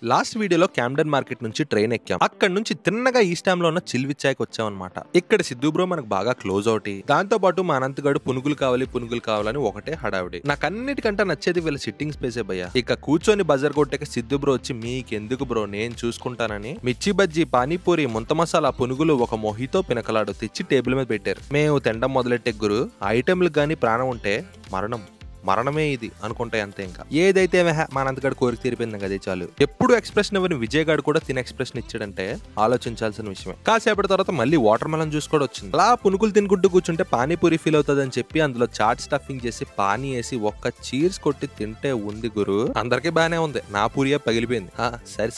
Last వీడియోలో క్యామ్డెన్ market నుంచి train ఎక్కాం. అక్కడ నుంచి తిన్నగా ఈస్ట్ హామ్ లో ఉన్న చిల్విచ్చాయికి వచ్చామన్నమాట. ఇక్కడ సిద్ధు బ్రో మనకు బాగా క్లోజ్ అవుటి. దాంతో పాటు మా అనంతగాడు పునుగులు కావాలని ఒకటే హడావిడి. నాకు అన్నిటికంటే నచ్చేది వీళ్ళ సిట్టింగ్ స్పేసే భయ్యా. ఇక కూర్చొని బజర్ కొట్టాక సిద్ధు బ్రో వచ్చి మీకెందుకు బ్రో నేను చూసుకుంటానని మిర్చి బజ్జీ, పానీపూరి, ముంత మసాలా, పునుగులు, ఒక మొహితో పినకలాడు తెచ్చి టేబుల్ మీద పెట్టారు. మేము తినడం మొదలెట్టే గురు ఐటెంలకు గానీ ప్రాణం ఉంటే మరణమే ఇది అనుకుంటే అంతే. ఇంకా ఏదైతే మా అనంతగాడు కోరిక తీరిపోయింది కదా చాలు. ఎప్పుడు ఎక్స్ప్రెషన్ ఇవ్వని విజయ్ గాడు కూడా తిన ఎక్స్ప్రెషన్ ఇచ్చాడంటే ఆలోచించాల్సిన విషయమే. కాసేపటి తర్వాత మళ్ళీ వాటర్ మెలన్ జ్యూస్ కూడా వచ్చింది. అలా పునుకులు తినుకుంటూ కూర్చుంటే పానీపూరి ఫీల్ అవుతుంది అని చెప్పి అందులో చాట్ స్టఫింగ్ చేసి పానీ వేసి ఒక్క చీర్స్ కొట్టి తింటే ఉంది గురు. అందరికీ బానే ఉంది, నా పూరియే పగిలిపోయింది.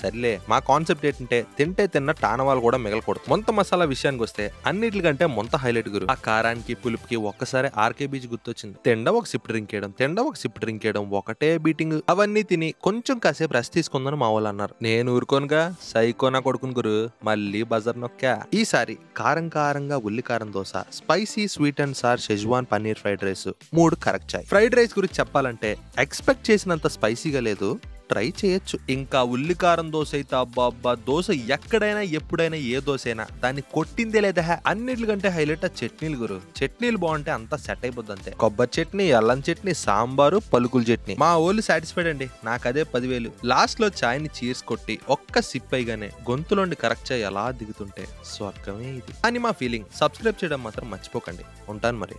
సరిలే. మా కాన్సెప్ట్ ఏంటంటే తింటే తిన్న టానవాళ్ళు కూడా మిగలకూడదు. మొంత మసాలా విషయానికి వస్తే అన్నిటికంటే మొంత హైలైట్ గురు. ఆ కారానికి పులుపుకి ఒక్కసారి ఆర్కే బీచ్ గుర్తొచ్చింది. తిండ ఒక సిప్ డ్రింక్ చేయడం ఒకటే బీటింగ్. అవన్నీ తిని కొంచెం కాసేపు రెస్ట్ తీసుకుందని మా వాళ్ళు అన్నారు. నేను ఊరుకోనుగా సైకోనా కొడుకుని గురు. మళ్ళీ బజర్ నొక్కా. ఈసారి కారంగా ఉల్లి కారం dosa, spicy sweet and sir schezwan paneer fried rice 3 correct chai. Fried rice గురించి చెప్పాలంటే ఎక్స్పెక్ట్ చేసినంత స్పైసీగా లేదు, ట్రై చేయొచ్చు. ఇంకా ఉల్లికారం దోశ అయితే అబ్బా దోశ ఎక్కడైనా ఎప్పుడైనా ఏ దోశ అయినా దాన్ని కొట్టిందే లేదా. అన్నిటికంటే హైలైట్ ఆ చట్నీలు గురు. చట్నీలు బాగుంటే అంతా సెట్ అయిపోద్ది అంతే. కొబ్బరి చట్నీ, అల్లం చట్నీ, సాంబారు, పలుకుల చట్నీ. మా ఓళ్ళు సాటిస్ఫైడ్ అండి. నాకు అదే 10,000. లాస్ట్ లో చాయ్ ని చీర్స్ కొట్టి ఒక్క సిప్ అయిగానే గొంతులోండి కరెక్ట్ చాయ్ ఎలా దిగుతుంటే స్వర్గమే ఇది అని మా ఫీలింగ్. సబ్స్క్రైబ్ చేయడం మాత్రం మర్చిపోకండి. ఉంటాను మరి.